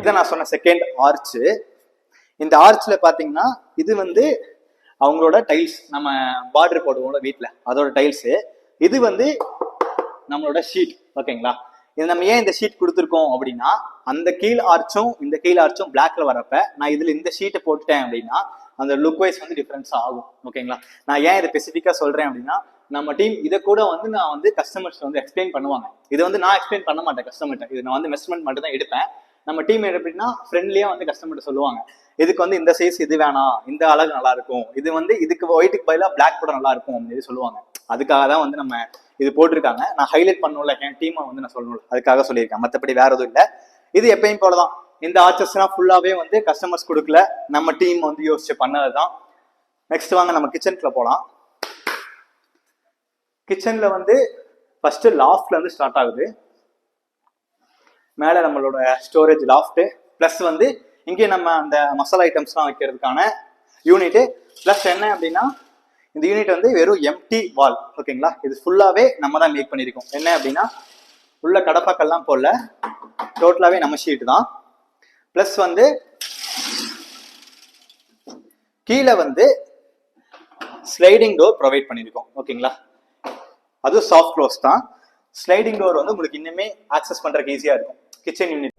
இதை நான் சொன்ன செகண்ட் ஆர்ச். இந்த ஆர்ச்ல பாத்தீங்கன்னா இது வந்து அவங்களோட டைல்ஸ், நம்ம பார்டர் போடுவோம்ல வீட்டுல, அதோட டைல்ஸ். இது வந்து நம்மளோட ஷீட். ஓகேங்களா? இது நம்ம ஏன் இந்த ஷீட் கொடுத்துருக்கோம் அப்படின்னா, அந்த கீழ் ஆர்ச்சும் இந்த கீழ் ஆர்ச்சும் பிளாக்ல வரப்ப நான் இதுல இந்த ஷீட்டை போட்டுட்டேன் அப்படின்னா அந்த லுக் வைஸ் வந்து டிஃபரன்ஸ் ஆகும். ஓகேங்களா? நான் ஏன் இதை ஸ்பெசிஃபிக்கா சொல்றேன் அப்படின்னா, நம்ம டீம் இதை கூட வந்து நான் வந்து கஸ்டமர்ஸ் வந்து எக்ஸ்பிளைன் பண்ணுவாங்க. இது வந்து நான் எக்ஸ்பிளைன் பண்ண மாட்டேன் கஸ்டமர்கிட்ட, இது நான் வந்து மெஷர்மெண்ட் மட்டும் தான் எடுப்பேன். நம்ம டீம் எப்படின்னா ஃப்ரெண்ட்லியா வந்து கஸ்டமர்கிட்ட சொல்லுவாங்க, இதுக்கு வந்து இந்த சைஸ் இது வேணாம், இந்த அழகு நல்லா இருக்கும், இது வந்து இதுக்கு ஒயிட்டுக்கு பதிலாக பிளாக் கூட நல்லா இருக்கும் அப்படின்னு சொல்லுவாங்க. அதுக்காக தான் வந்து நம்ம இது போட்டிருக்காங்க. நான் ஹைலைட் பண்ணல, என் டீமை வந்து நான் சொல்லணும், அதுக்காக சொல்லியிருக்கேன். மற்றபடி வேற எதுவும் இல்லை. இது எப்பயும் போலதான். இந்த ஆர்ச்சஸ்லாம் ஃபுல்லாவே வந்து கஸ்டமர்ஸ் கொடுக்கல, நம்ம டீம் வந்து யோசிச்சு பண்ணதுதான். நெக்ஸ்ட் வாங்க நம்ம கிச்சனுக்குள்ள போலாம். கிச்சன்ல வந்து ஃபர்ஸ்ட் லாஃப்ட்ல இருந்து ஸ்டார்ட் ஆகுது. மேல நம்மளோட ஸ்டோரேஜ் லாஃப்ட், பிளஸ் வந்து இங்கே நம்ம அந்த மசாலா ஐட்டம்ஸ்லாம் வைக்கிறதுக்கான யூனிட். பிளஸ் என்ன அப்படின்னா, இந்த யூனிட் வந்து வெறும் எம்டி வால். ஓகேங்களா? இது ஃபுல்லாவே நம்ம தான் மேக் பண்ணிருக்கோம். என்ன அப்படின்னா, உள்ள கடப்பாக்கெல்லாம் போடல, டோட்டலாவே நம்ம ஷீட் தான். பிளஸ் வந்து கீழே வந்து ஸ்லைடிங் டோர் ப்ரொவைட் பண்ணிருக்கோம். ஓகேங்களா? அதுவும் சாஃப்ட் க்ளோஸ் தான். ஸ்லைடிங் டோர் வந்து உங்களுக்கு இன்னுமே ஆக்சஸ் பண்றதுக்கு ஈஸியா இருக்கும் கிச்சன் யூனிட்.